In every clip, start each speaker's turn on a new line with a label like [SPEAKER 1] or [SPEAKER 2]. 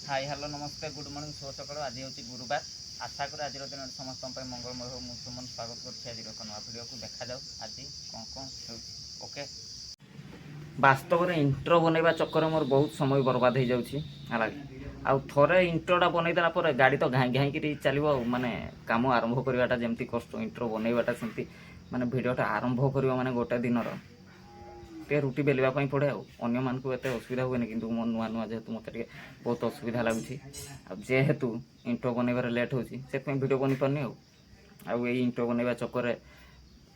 [SPEAKER 1] Hi hello नमस्ते good morning शुभ सकाळ आज हूँ गुरुवार आशा करें आज दिन समस्त मंगलमय हो सुमन स्वागत कर नुआ भिड को देखा जाऊ आज कौन कौन ओके वास्तव में इंट्रो बनवा चक्कर मोर बहुत समय बर्बाद हो जाऊँगी आउ थे इंट्रोटा बनईदेला गाड़ी तो घाई घाई चलो माने कम आरंभ करवाटा जमी कष्ट इंट्रो बनवाटा सेमती माने भिडटा आरंभ कर माने गोटे दिन रुटी बेलवाई पड़े आने मानक एत असुविधा हुए कि मो नुआ नुआ जेहेतु मत बहुत असुविधा लगुच जेहेतु इंट्रो बनइबार लेट हो भिड बनी पारनी आउ इंट्रो बनइबा चक्कर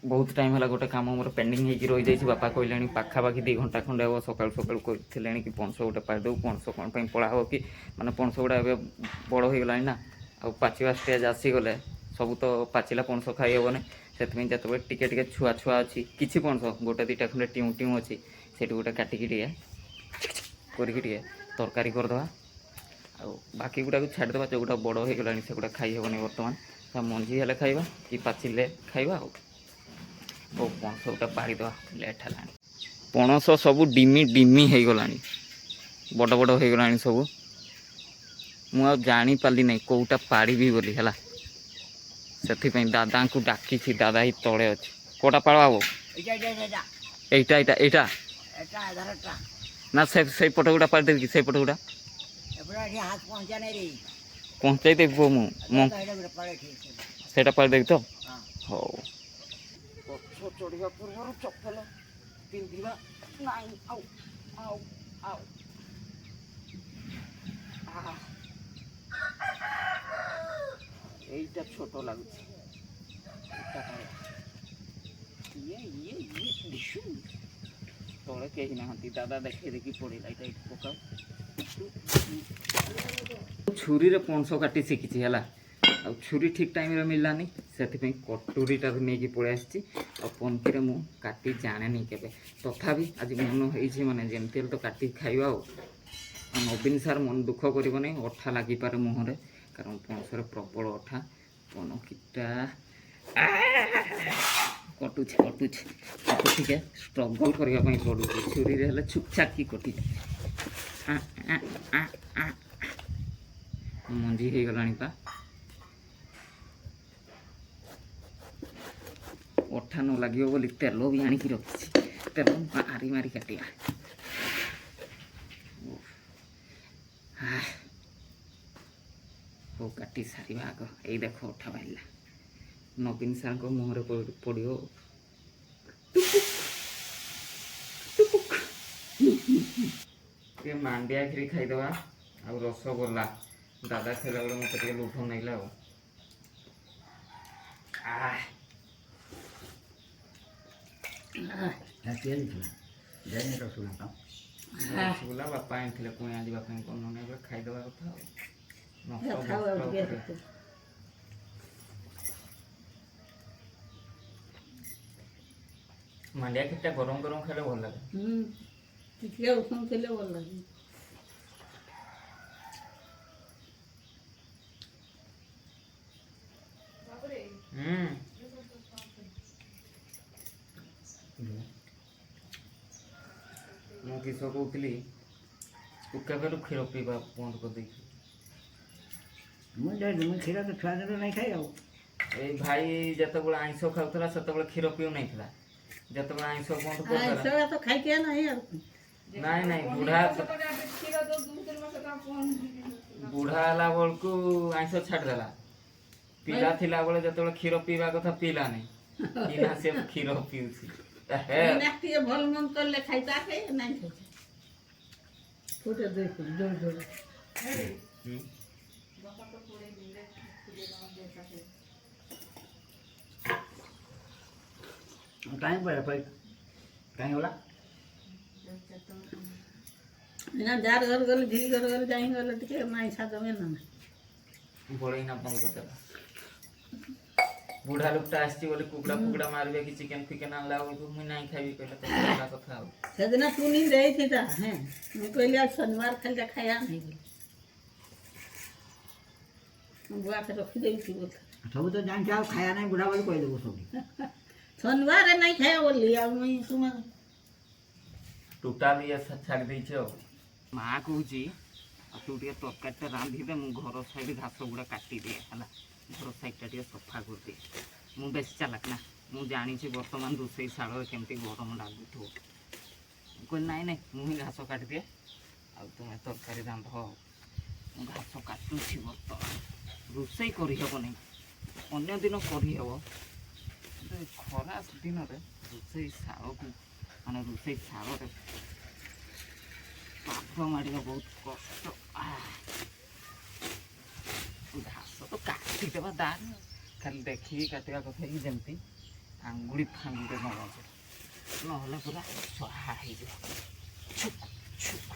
[SPEAKER 1] बहुत टाइम है गोटे कम मोर पेंडिंग हो रही जाइए बापा कहले पाखापाखि 2 घंटा खंडे हम सका सका कहते कि पणस गोटे पारिदेव पणस कौन पड़ा हो कि मैंने पणस गुड़ा बड़ हो गला ना आ पाचिबा स्टेज आसीगले सब तो पाचिला पणस खाई हेबनी से जो टे छुआ छुआ अच्छी किसी पणस गोटे 2टा खंडे टीऊ टीऊ अच्छी से गोटे काटिकी करके तरकारी करदे आ बाकी गुड़ा छाड़देवा जो गुड़ा बड़ हो गला से गुड़ा खाई हेबनी बर्तमान मंजी हेले खाइबा कि पाचिले खाइबा पणस गोटे पारिदेवा लेट है पणस सब डिमी डिमी हो गला बड़ बड़ हो गला सब मु जानी पाली नहीं कौटा पाड़ी बोली है से दादा को डाकी दादा ही तले अच्छे कोटा पाड़ा वो एटा एटा एटा ना से पट गुड़ा पाड़ देवी से पट गुड़ा पहुँचाई देवी पो मुझे पाड़ देवी तो हो चढ़ा पूर्व चप्पल पिंधा এইটা ছোট লাগছে তলে কেহি না দাদা দেখে দেখি পড়িলা এটা একটু পকাও ছুরি পଣସ কাটি শিখিছি হল छुरी ठीक टाइम रे मिललानी से कटोरीटा नहीं पलि आसी पंखी मु काटी जाने नहीं के तथापि आज मन हो माने जमती तो काटी खाइबा नवीन सार मन दुख कर अठा लगिपे मुहरे कारण पणसर प्रबल अठा पनकीटा कटुचे कटुचे टे स्ट्रगल करने पड़ू छुरी हेल्ले छुकछाक की कटी मंजी हो गला पा अठा न लगे बोली तेल भी आणिकी रखी तेल मारी मारी काटिया हो काटी सारे आग ये देख अठा बाहर नवीन सार को मुहर पड़ो मांडिया खीरी खाईदे आ रसगोला दादा खेला बेले मत लोभ नाइला रसगोला बापा आनी पुणी आज बापा कौन खाईदे कथा मांडिया खीरटा गरम गरम खाले भल लगे उषम थे भल लगे मु किस कहती केवे क्षीर पीवा बंद कर दी क्षीर तो छुआ दिन नहीं खाई भाई जिते आईस खाऊला से क्षीर पीऊ नहीं जिते आईस बंद कर नहीं नहीं बुढ़ा है बेलू आईस छाड़देला पिला थिला बेले जो क्षीर पीवा कथा पीला नहीं कि से क्षीर पीऊँ भल मन करले खाइता के नहीं खाइता फोटो देख जोर जोर टाइम पर कहीं होला ना जार घर गले धी घर गले जाई गले टिके माई साथ में ना बड़ई ना बंद कर देला बुढ़ा लोकटा आसी बोले कुकड़ा फुकड़ा मारबे कि चिकन फिकन आनला बेलू मुई नहीं खाइबी कहले तो बड़ा कथा हो सेदिना तू नहीं रही थी ता हैं मैं कहले आज शनिवार खाली खाया नहीं बुआ के रखी देई थी बोल सब तो जान जाओ खाया नहीं बुढ़ा बोले कह देबो सब शनिवार नहीं खाया बोली आ मैं सुमा टोटल ये छाड़ दै छ मां कहूची ଆଉ ତୁ ଟିକେ ତରକାରୀଟା ରାନ୍ଧିଦେ, ମୁଁ ଘର ସାଇଡ଼ ଘାସ ଗୁଡ଼ା କାଟିଦିଏ ହେଲା। ଘର ସାଇଡ଼ଟା ଟିକେ ସଫା କରିଦିଏ। ମୁଁ ବେଶୀ ଚାଲାକ ନା, ମୁଁ ଜାଣିଛି ବର୍ତ୍ତମାନ ରୋଷେଇ ଶାଳରେ କେମିତି ଗରମ ଲାଗୁଥିବ। ମୁଁ କହିଲି ନାଇଁ ନାଇଁ, ମୁଁ ହିଁ ଘାସ କାଟିଦିଏ, ଆଉ ତୁମେ ତରକାରୀ ରାନ୍ଧ। ମୁଁ ଘାସ କାଟୁଛି ବର୍ତ୍ତମାନ। ରୋଷେଇ କରିହେବନି, ଅନ୍ୟ ଦିନ କରିହେବ, କିନ୍ତୁ ଏ ଖରା ଦିନରେ ରୋଷେଇ ଶାଳକୁ ମାନେ ରୋଷେଇ ଶାଳରେ ପାଦ ମାଡ଼ିବା ବହୁତ କଷ୍ଟ। ଘାସ ତ କାଟିଦେବା ଦାନ, ଖାଲି ଦେଖିକି କାଟିବା କଥା କି ଯେମିତି ଆଙ୍ଗୁଳି ଫାଙ୍ଗୁଳି ନ ବାଜେ, ନହେଲେ ପୁରା ସ୍ୱାହା ହେଇଯିବ। ଛୁକ୍ ଛୁକ୍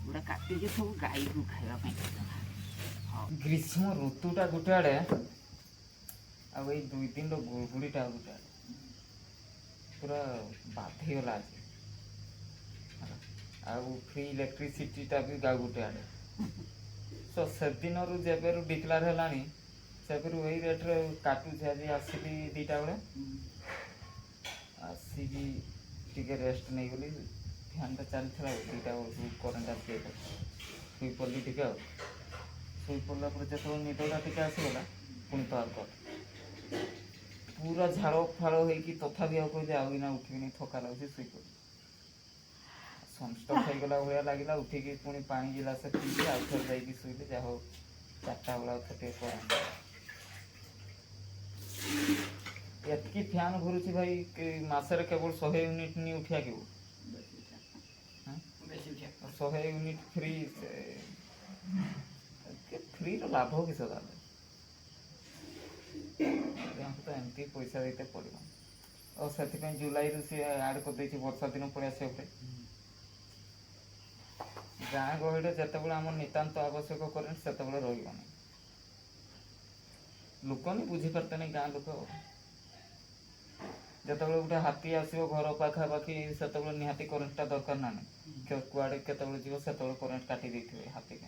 [SPEAKER 1] ଗୁଡ଼ା କାଟିକି ସବୁ ଗାଈକୁ ଖାଇବା ପାଇଁ ଦେଇଦେବା। ହଁ, ଗ୍ରୀଷ୍ମ ଋତୁଟା ଗୋଟେ ଆଡ଼େ, ଆଉ ଏଇ 2 ଦିନର ଗୁଳଗୁଳିଟା ଗୋଟେ ଆଡ଼େ ପୁରା ବାଧିଗଲା ଆଜି। ଆଉ ଫ୍ରି ଇଲେକ୍ଟ୍ରିସିଟିଟା ବି ଗାଉ ଗୋଟେ ଆଡ଼େ। ତ ସେଦିନରୁ ଯେବେରୁ ଡିକ୍ଲାର ହେଲାଣି ସେବେରୁ ଏଇ ରେଟ୍ରେ କାଟୁଛି। ଆଜି ଆସିଲି 2ଟା ବେଳେ, ଆସିକି ଟିକେ ରେଷ୍ଟ ନେଇଗଲି, ଫ୍ୟାନ୍ଟା ଚାଲିଥିଲା। 2ଟା ବେଳକୁ କରେଣ୍ଟ ଆସିଗଲା, ଶୋଇପଡ଼ିଲି ଟିକେ। ଆଉ ଶୋଇପଡ଼ିଲା ପରେ ଯେତେବେଳେ ନିଦଟା ଟିକେ ଆସିଗଲା, ପୁଣି ପାୱାର କଟ୍। ପୁରା ଝାଳ ଫାଳ ହେଇକି ତଥାପି ଆଉ କହିଲେ ଆଉ ଏଇନା ଉଠିବିନି, ଥକା ଲାଗୁଛି, ଶୋଇପଡ଼ିଲି। ସନଷ୍ଟ୍ରୋକ୍ ହେଇଗଲା ଭଳିଆ ଲାଗିଲା। ଉଠିକି ପୁଣି ପାଣି ଗିଲାସେ ପିଇକି ଆଉ ଥରେ ଯାଇକି ଶୋଇଲି। ଯାହା ହଉ 4ଟା ବେଳେ ଆଉ ଥରେ ଟିକେ କରେଣ୍ଟ। ଏତିକି ଫ୍ୟାନ୍ ଘୁରୁଛି ଭାଇ, ମାସରେ କେବଳ 100 ୟୁନିଟ୍ ନି ଉଠିବା କେବ 100 ୟୁନିଟ୍ ଫ୍ରି। ଫ୍ରିର ଲାଭ କିସ ତାହେଲେ? ଆମକୁ ତ ଏମିତି ପଇସା ଦେଇତେ ପଡ଼ିବ। ଆଉ ସେଥିପାଇଁ ଜୁଲାଇରୁ ସିଏ ଆଡ଼୍ କରିଦେଇଛି ବର୍ଷା ଦିନ ପଳେଇ ଆସିବ ପରେ। ଗାଁ ଗହଳିରେ ଯେତେବେଳେ ଆମର ନିତାନ୍ତ ଆବଶ୍ୟକ କରେଣ୍ଟ, ସେତେବେଳେ ରହିବନି। ଲୋକନି ବୁଝିପାରିତେନି, ଗାଁ ଲୋକ। ଯେତେବେଳେ ଗୋଟେ ହାତୀ ଆସିବ ଘର ପାଖାପାଖି, ସେତେବେଳେ ନିହାତି କରେଣ୍ଟଟା ଦରକାର ନା ନାହିଁ। କୁଆଡ଼େ କେତେବେଳେ ଯିବ, ସେତେବେଳେ କରେଣ୍ଟ କାଟି ଦେଇଥିବେ ହାତୀକି।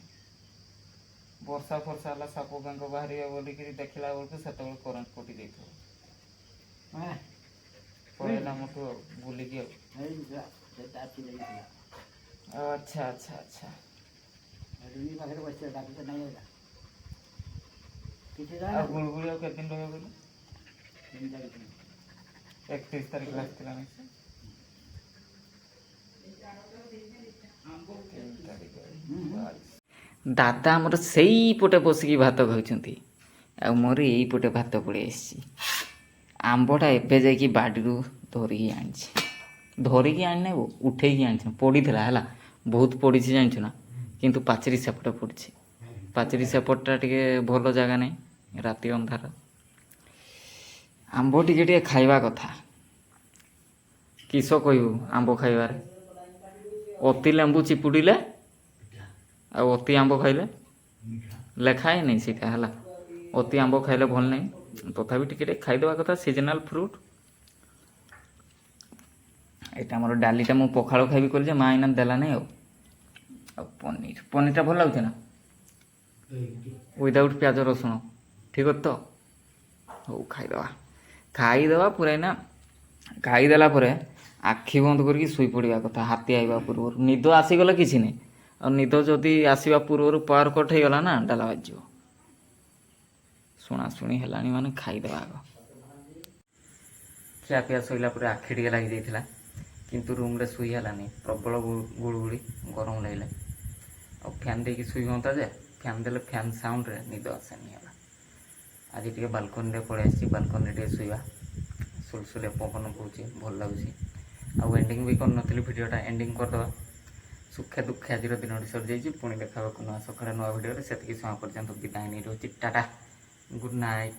[SPEAKER 1] ବର୍ଷା ଫର୍ଷା ହେଲା, ସାପ ବେଙ୍ଗ ବାହାରିବେ ବୋଲିକିରି ଦେଖିଲା ବେଳକୁ ସେତେବେଳେ କରେଣ୍ଟ କଟି ଦେଇଥିବ। ପଳେଇଲା ମୋଠୁ ଆଉ ବୁଲିକି ଆଉ। ଆଚ୍ଛା ଆଚ୍ଛା ଆଚ୍ଛା। ଆଉ ଗୁଳଗୁଳି ଆଉ କେତେ ଦିନ ରହିବ କହିଲୁ? 31 ତାରିଖ ଆସିଥିଲା ନା ସେ? 3 ତାରିଖ। ଦାଦା ଆମର ସେଇପଟେ ବସିକି ଭାତ ଖାଉଛନ୍ତି, ଆଉ ମୋର ଏଇପଟେ ଭାତ ପଳେଇ ଆସିଛି। ଆମ୍ବଟା ଏବେ ଯାଇକି ବାଡ଼ିରୁ ଧରିକି ଆଣିଛି। ଧରିକି ଆଣିନେ, ଉଠେଇକି ଆଣିଛି। ପଡ଼ିଥିଲା ହେଲା, ବହୁତ ପଡ଼ିଛି ଜାଣିଛୁ ନା, କିନ୍ତୁ ପାଚେରୀ ସେପଟେ ପଡ଼ିଛି। ପାଚେରୀ ସେପଟଟା ଟିକେ ଭଲ ଜାଗା ନାହିଁ, ରାତି ଅନ୍ଧାର। ଆମ୍ବ ଟିକେ ଟିକେ ଖାଇବା କଥା। କିସ କହିବୁ ଆମ୍ବ ଖାଇବାରେ? ଅତି ଲେମ୍ବୁ ଚିପୁଡ଼ିଲେ ଆଉ ଅତି ଆମ୍ବ ଖାଇଲେ ଲେଖା ହେଇନି ସେଇଟା ହେଲା। ଅତି ଆମ୍ବ ଖାଇଲେ ଭଲ ନାହିଁ, ତଥାପି ଟିକେ ଟିକେ ଖାଇଦେବା କଥା, ସିଜନାଲ୍ ଫ୍ରୁଟ୍। ଏଇଟା ଆମର ଡାଲିଟା ମୁଁ ପଖାଳ ଖାଇବି କହିଲି ଯେ, ମା ଏଇନା ଦେଲାନି। ଆଉ ପନିରଟା ଭଲ ଲାଗୁଛି ନା, ୱିଦାଉଟ୍ ପିଆଜ ରସୁଣ, ଠିକ୍ ଅଛି ତ? ହଉ ଖାଇଦେବା ପୁରା। ଏଇନା ଖାଇଦେଲା ପରେ ଆଖି ବନ୍ଦ କରିକି ଶୋଇପଡ଼ିବା କଥା ହାତୀ ଆସିବା ପୂର୍ବରୁ। ନିଦ ଆସିଗଲେ କିଛି ନାହିଁ, ଆଉ ନିଦ ଯଦି ଆସିବା ପୂର୍ବରୁ ପାୱାର କଟ୍ ହେଇଗଲା ନା, ଡାଲା ବାଜିଯିବ। ଶୁଣାଶୁଣି ହେଲାଣି ମାନେ ଖାଇଦେବା ଆଗ। ଖିଆପିଆ ଶୋଇଲା ପରେ ଆଖି ଟିକେ ଲାଗିଯାଇଥିଲା, କିନ୍ତୁ ରୁମ୍ରେ ଶୋଇ ହେଲାନି, ପ୍ରବଳ ଗୁଳୁଗୁଳି, ଗରମ ଲାଗିଲା। ଆଉ ଫ୍ୟାନ୍ ଦେଇକି ଶୋଇ ହୁଅନ୍ତା ଯେ, ଫ୍ୟାନ୍ ଦେଲେ ଫ୍ୟାନ୍ ସାଉଣ୍ଡରେ ନିଦ ଆସେନି ହେଲା। ଆଜି ଟିକେ ବାଲକୋନିରେ ପଳେଇ ଆସିଛି, ବାଲକୋନିରେ ଟିକେ ଶୋଇବା। ସୁଲସୁଲିଆ ପବନ ବହୁଛି, ଭଲ ଲାଗୁଛି। ଆଉ ଏଣ୍ଡିଙ୍ଗ ବି କରିନଥିଲି, ଭିଡ଼ିଓଟା ଏଣ୍ଡିଙ୍ଗ କରିଦେବା। ସୁଖେ ଦୁଃଖେ ଆଜିର ଦିନଟି ସରିଯାଇଛି। ପୁଣି ଦେଖା ହେବାକୁ ନୂଆ ସକାଳେ ନୂଆ ଭିଡ଼ିଓରେ। ସେତିକି ସମୟ ପର୍ଯ୍ୟନ୍ତ ବିଦାୟ ନେଇ ରହୁଛି। Tata, good night.